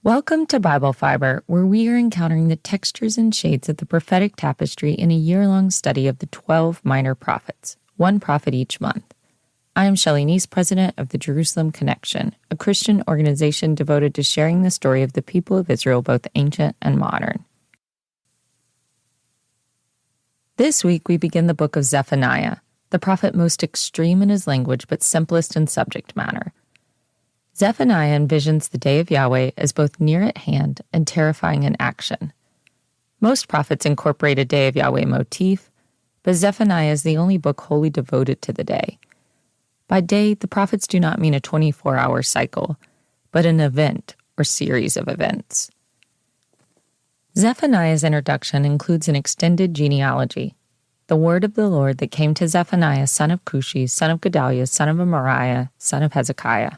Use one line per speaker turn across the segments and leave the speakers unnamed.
Welcome to Bible Fiber, where we are encountering the textures and shades of the prophetic tapestry in a year-long study of the 12 minor prophets, one prophet each month. I am Shelley Neese, president of the Jerusalem Connection, a Christian organization devoted to sharing the story of the people of Israel, both ancient and modern. This week we begin the book of Zephaniah, the prophet most extreme in his language but simplest in subject matter. Zephaniah envisions the day of Yahweh as both near at hand and terrifying in action. Most prophets incorporate a day of Yahweh motif, but Zephaniah is the only book wholly devoted to the day. By day, the prophets do not mean a 24-hour cycle, but an event or series of events. Zephaniah's introduction includes an extended genealogy, the word of the Lord that came to Zephaniah, son of Cushi, son of Gedaliah, son of Amariah, son of Hezekiah.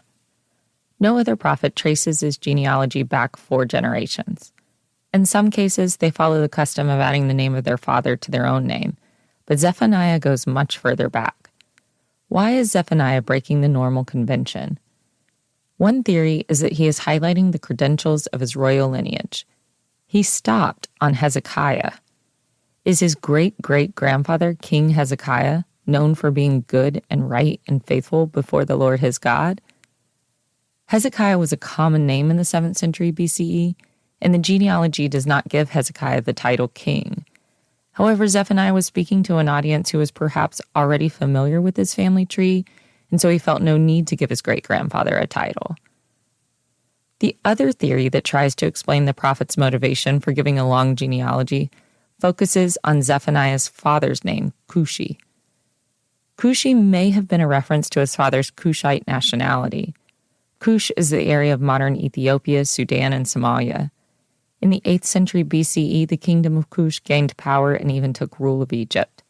No other prophet traces his genealogy back 4 generations. In some cases, they follow the custom of adding the name of their father to their own name, but Zephaniah goes much further back. Why is Zephaniah breaking the normal convention? One theory is that he is highlighting the credentials of his royal lineage. He stopped on Hezekiah. Is his great-great-grandfather, King Hezekiah, known for being good and right and faithful before the Lord his God? Hezekiah was a common name in the 7th century BCE, and the genealogy does not give Hezekiah the title king. However, Zephaniah was speaking to an audience who was perhaps already familiar with his family tree, and so he felt no need to give his great-grandfather a title. The other theory that tries to explain the prophet's motivation for giving a long genealogy focuses on Zephaniah's father's name, Cushi. Cushi may have been a reference to his father's Cushite nationality. Cush is the area of modern Ethiopia, Sudan, and Somalia. In the 8th century BCE, the kingdom of Cush gained power and even took rule of Egypt.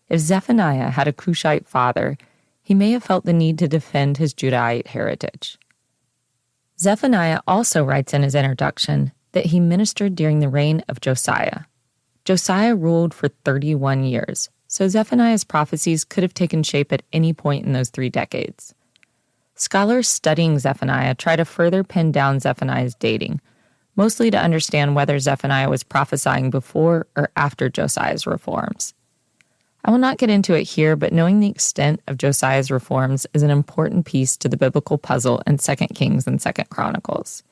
If Zephaniah had a Cushite father, he may have felt the need to defend his Judahite heritage. Zephaniah also writes in his introduction that he ministered during the reign of Josiah. Josiah ruled for 31 years, so Zephaniah's prophecies could have taken shape at any point in those 3 decades. Scholars studying Zephaniah try to further pin down Zephaniah's dating, mostly to understand whether Zephaniah was prophesying before or after Josiah's reforms. I will not get into it here, but knowing the extent of Josiah's reforms is an important piece to the biblical puzzle in 2 Kings and 2 Chronicles.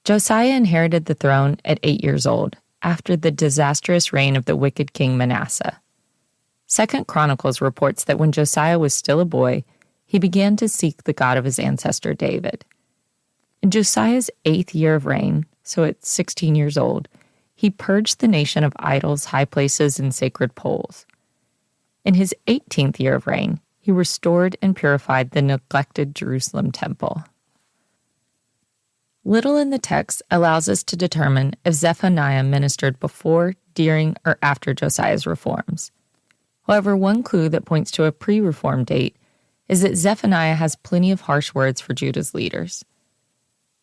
Josiah inherited the throne at 8 years old, after the disastrous reign of the wicked king Manasseh. 2 Chronicles reports that when Josiah was still a boy, he began to seek the God of his ancestor David. In Josiah's 8th year of reign, so at 16 years old, he purged the nation of idols, high places, and sacred poles. In his 18th year of reign, he restored and purified the neglected Jerusalem temple. Little in the text allows us to determine if Zephaniah ministered before, during, or after Josiah's reforms. However, one clue that points to a pre-reform date is that Zephaniah has plenty of harsh words for Judah's leaders.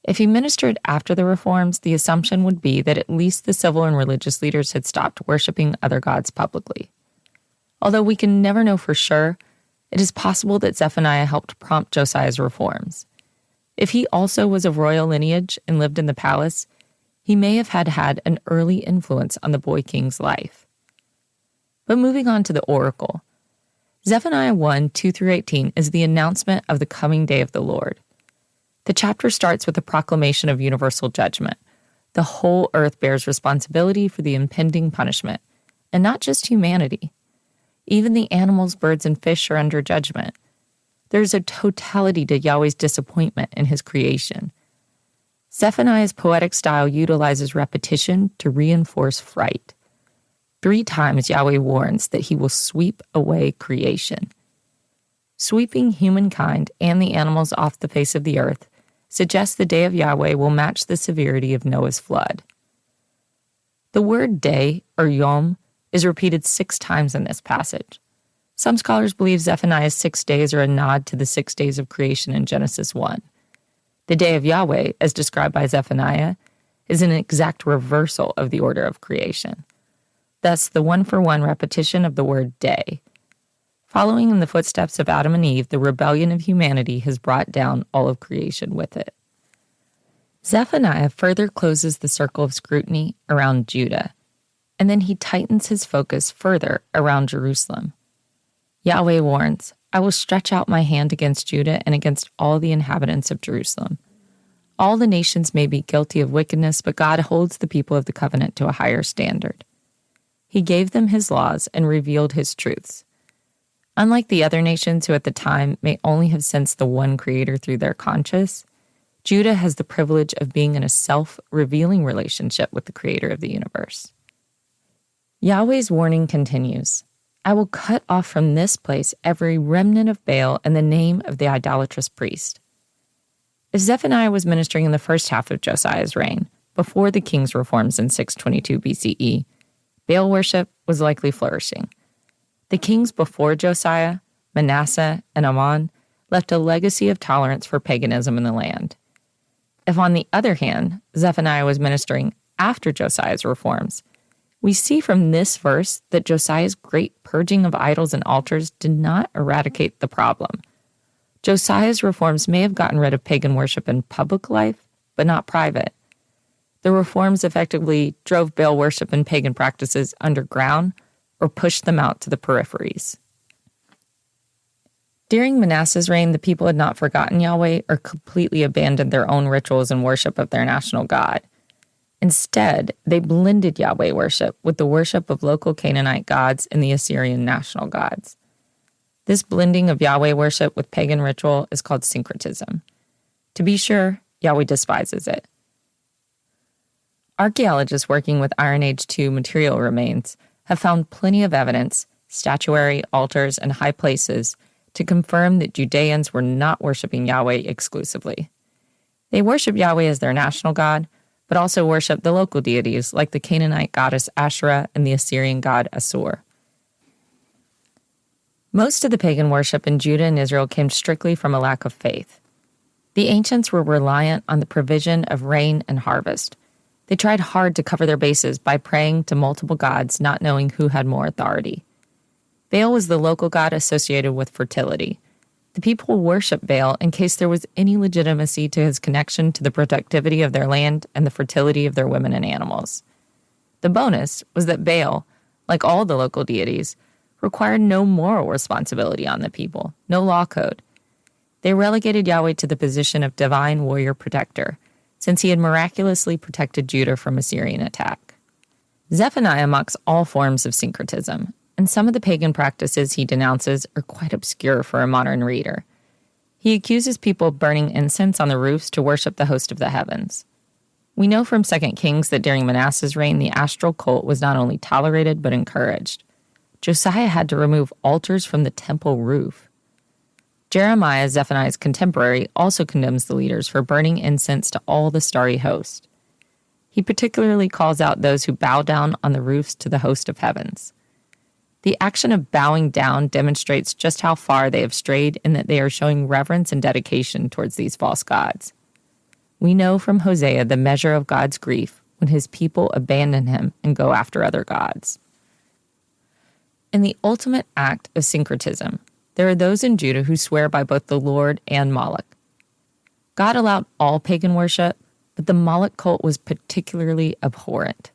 If he ministered after the reforms, the assumption would be that at least the civil and religious leaders had stopped worshiping other gods publicly. Although we can never know for sure, it is possible that Zephaniah helped prompt Josiah's reforms. If he also was of royal lineage and lived in the palace, he may have had an early influence on the boy king's life. But moving on to the oracle, Zephaniah 1:2-18 is the announcement of the coming day of the Lord. The chapter starts with a proclamation of universal judgment. The whole earth bears responsibility for the impending punishment, and not just humanity. Even the animals, birds, and fish are under judgment. There is a totality to Yahweh's disappointment in his creation. Zephaniah's poetic style utilizes repetition to reinforce fright. 3 times Yahweh warns that he will sweep away creation. Sweeping humankind and the animals off the face of the earth suggests the day of Yahweh will match the severity of Noah's flood. The word day, or yom, is repeated 6 times in this passage. Some scholars believe Zephaniah's 6 days are a nod to the 6 days of creation in Genesis 1. The day of Yahweh, as described by Zephaniah, is an exact reversal of the order of creation. Thus, the one-for-one repetition of the word day. Following in the footsteps of Adam and Eve, the rebellion of humanity has brought down all of creation with it. Zephaniah further closes the circle of scrutiny around Judah, and then he tightens his focus further around Jerusalem. Yahweh warns, "I will stretch out my hand against Judah and against all the inhabitants of Jerusalem. All the nations may be guilty of wickedness, but God holds the people of the covenant to a higher standard. He gave them his laws and revealed his truths. Unlike the other nations who at the time may only have sensed the one creator through their conscience, Judah has the privilege of being in a self-revealing relationship with the creator of the universe." Yahweh's warning continues, "I will cut off from this place every remnant of Baal and the name of the idolatrous priest." If Zephaniah was ministering in the first half of Josiah's reign, before the king's reforms in 622 BCE, Baal worship was likely flourishing. The kings before Josiah, Manasseh, and Amon, left a legacy of tolerance for paganism in the land. If, on the other hand, Zephaniah was ministering after Josiah's reforms, we see from this verse that Josiah's great purging of idols and altars did not eradicate the problem. Josiah's reforms may have gotten rid of pagan worship in public life, but not private. The reforms effectively drove Baal worship and pagan practices underground or pushed them out to the peripheries. During Manasseh's reign, the people had not forgotten Yahweh or completely abandoned their own rituals and worship of their national god. Instead, they blended Yahweh worship with the worship of local Canaanite gods and the Assyrian national gods. This blending of Yahweh worship with pagan ritual is called syncretism. To be sure, Yahweh despises it. Archaeologists working with Iron Age II material remains have found plenty of evidence, statuary, altars, and high places to confirm that Judeans were not worshiping Yahweh exclusively. They worship Yahweh as their national god, but also worship the local deities like the Canaanite goddess Asherah and the Assyrian god Assur. Most of the pagan worship in Judah and Israel came strictly from a lack of faith. The ancients were reliant on the provision of rain and harvest. They tried hard to cover their bases by praying to multiple gods, not knowing who had more authority. Baal was the local god associated with fertility. The people worshiped Baal in case there was any legitimacy to his connection to the productivity of their land and the fertility of their women and animals. The bonus was that Baal, like all the local deities, required no moral responsibility on the people, no law code. They relegated Yahweh to the position of divine warrior protector, since he had miraculously protected Judah from Assyrian attack. Zephaniah mocks all forms of syncretism, and some of the pagan practices he denounces are quite obscure for a modern reader. He accuses people of burning incense on the roofs to worship the host of the heavens. We know from 2 Kings that during Manasseh's reign, the astral cult was not only tolerated but encouraged. Josiah had to remove altars from the temple roof. Jeremiah, Zephaniah's contemporary, also condemns the leaders for burning incense to all the starry host. He particularly calls out those who bow down on the roofs to the host of heavens. The action of bowing down demonstrates just how far they have strayed in that they are showing reverence and dedication towards these false gods. We know from Hosea the measure of God's grief when his people abandon him and go after other gods. In the ultimate act of syncretism, there are those in Judah who swear by both the Lord and Moloch. God allowed all pagan worship, but the Moloch cult was particularly abhorrent.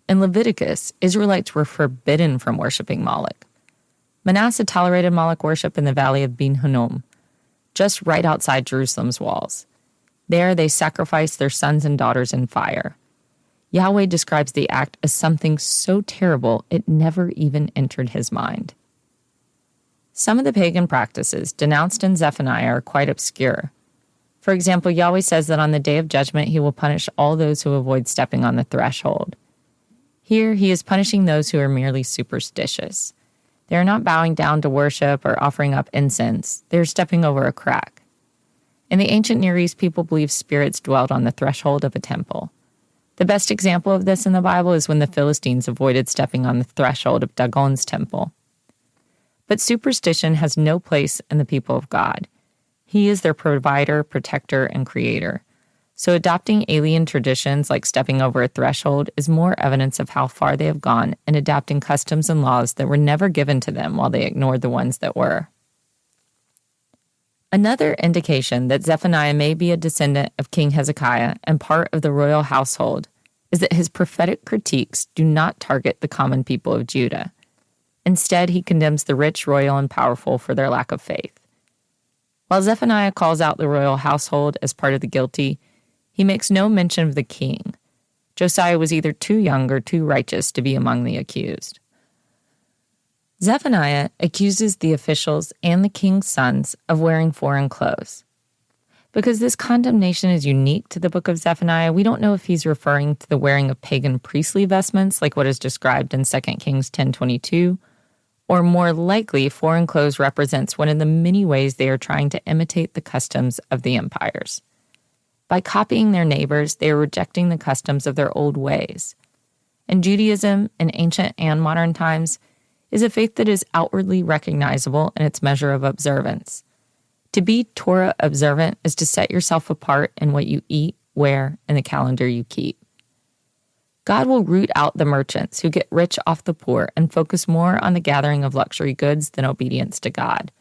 In Leviticus, Israelites were forbidden from worshiping Moloch. Manasseh tolerated Moloch worship in the valley of Ben Hinnom, just right outside Jerusalem's walls. There they sacrificed their sons and daughters in fire. Yahweh describes the act as something so terrible it never even entered his mind. Some of the pagan practices denounced in Zephaniah are quite obscure. For example, Yahweh says that on the day of judgment he will punish all those who avoid stepping on the threshold. Here, he is punishing those who are merely superstitious. They are not bowing down to worship or offering up incense. They are stepping over a crack. In the ancient Near East, people believed spirits dwelled on the threshold of a temple. The best example of this in the Bible is when the Philistines avoided stepping on the threshold of Dagon's temple. But superstition has no place in the people of God. He is their provider, protector, and creator. So adopting alien traditions like stepping over a threshold is more evidence of how far they have gone in adapting customs and laws that were never given to them while they ignored the ones that were. Another indication that Zephaniah may be a descendant of King Hezekiah and part of the royal household is that his prophetic critiques do not target the common people of Judah. Instead, he condemns the rich, royal, and powerful for their lack of faith. While Zephaniah calls out the royal household as part of the guilty, he makes no mention of the king. Josiah was either too young or too righteous to be among the accused. Zephaniah accuses the officials and the king's sons of wearing foreign clothes. Because this condemnation is unique to the book of Zephaniah, we don't know if he's referring to the wearing of pagan priestly vestments like what is described in 2 Kings 10:22, or more likely foreign clothes represents one of the many ways they are trying to imitate the customs of the empires. By copying their neighbors, they are rejecting the customs of their old ways. And Judaism, in ancient and modern times, is a faith that is outwardly recognizable in its measure of observance. To be Torah observant is to set yourself apart in what you eat, wear, and the calendar you keep. God will root out the merchants who get rich off the poor and focus more on the gathering of luxury goods than obedience to God.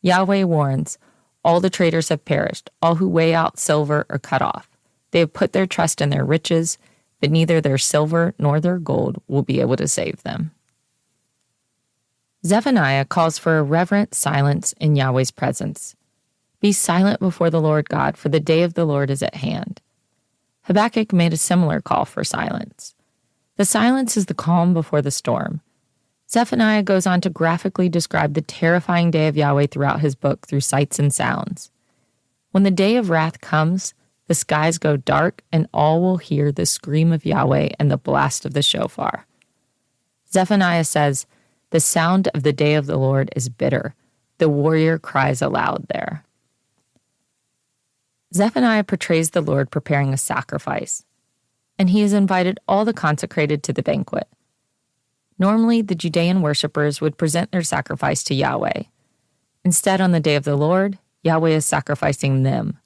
Yahweh warns, all the traders have perished, all who weigh out silver are cut off. They have put their trust in their riches, but neither their silver nor their gold will be able to save them. Zephaniah calls for a reverent silence in Yahweh's presence. Be silent before the Lord God, for the day of the Lord is at hand. Habakkuk made a similar call for silence. The silence is the calm before the storm. Zephaniah goes on to graphically describe the terrifying day of Yahweh throughout his book through sights and sounds. When the day of wrath comes, the skies go dark and all will hear the scream of Yahweh and the blast of the shofar. Zephaniah says, the sound of the day of the Lord is bitter. The warrior cries aloud there. Zephaniah portrays the Lord preparing a sacrifice, and he has invited all the consecrated to the banquet. Normally, the Judean worshippers would present their sacrifice to Yahweh. Instead, on the day of the Lord, Yahweh is sacrificing them,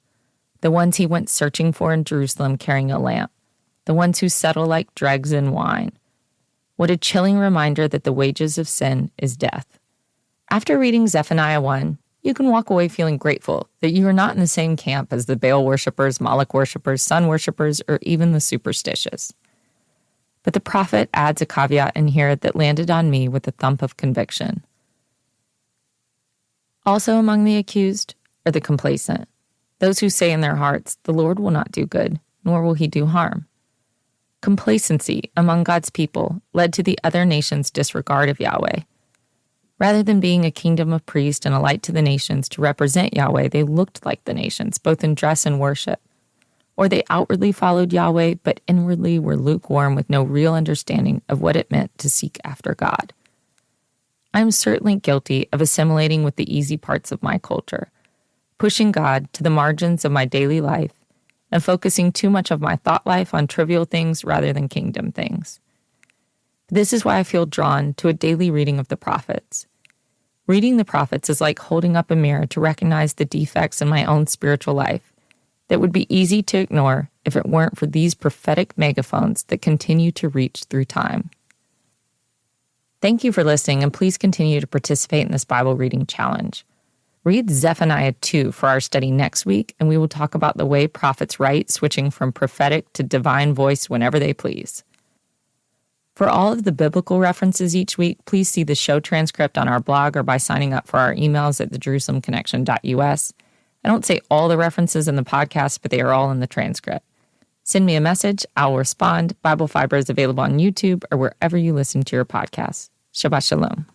the ones he went searching for in Jerusalem carrying a lamp, the ones who settle like dregs in wine. What a chilling reminder that the wages of sin is death. After reading Zephaniah 1, you can walk away feeling grateful that you are not in the same camp as the Baal worshippers, Moloch worshippers, sun worshippers, or even the superstitious. But the prophet adds a caveat in here that landed on me with a thump of conviction. Also among the accused are the complacent, those who say in their hearts, the Lord will not do good, nor will he do harm. Complacency among God's people led to the other nations' disregard of Yahweh. Rather than being a kingdom of priests and a light to the nations to represent Yahweh, they looked like the nations, both in dress and worship. Or they outwardly followed Yahweh, but inwardly were lukewarm with no real understanding of what it meant to seek after God. I am certainly guilty of assimilating with the easy parts of my culture, pushing God to the margins of my daily life, and focusing too much of my thought life on trivial things rather than kingdom things. This is why I feel drawn to a daily reading of the prophets. Reading the prophets is like holding up a mirror to recognize the defects in my own spiritual life that would be easy to ignore if it weren't for these prophetic megaphones that continue to reach through time. Thank you for listening, and please continue to participate in this Bible reading challenge. Read Zephaniah 2 for our study next week, and we will talk about the way prophets write, switching from prophetic to divine voice whenever they please. For all of the biblical references each week, please see the show transcript on our blog or by signing up for our emails at thejerusalemconnection.us. I don't say all the references in the podcast, but they are all in the transcript. Send me a message, I'll respond. Bible Fiber is available on YouTube or wherever you listen to your podcasts. Shabbat Shalom.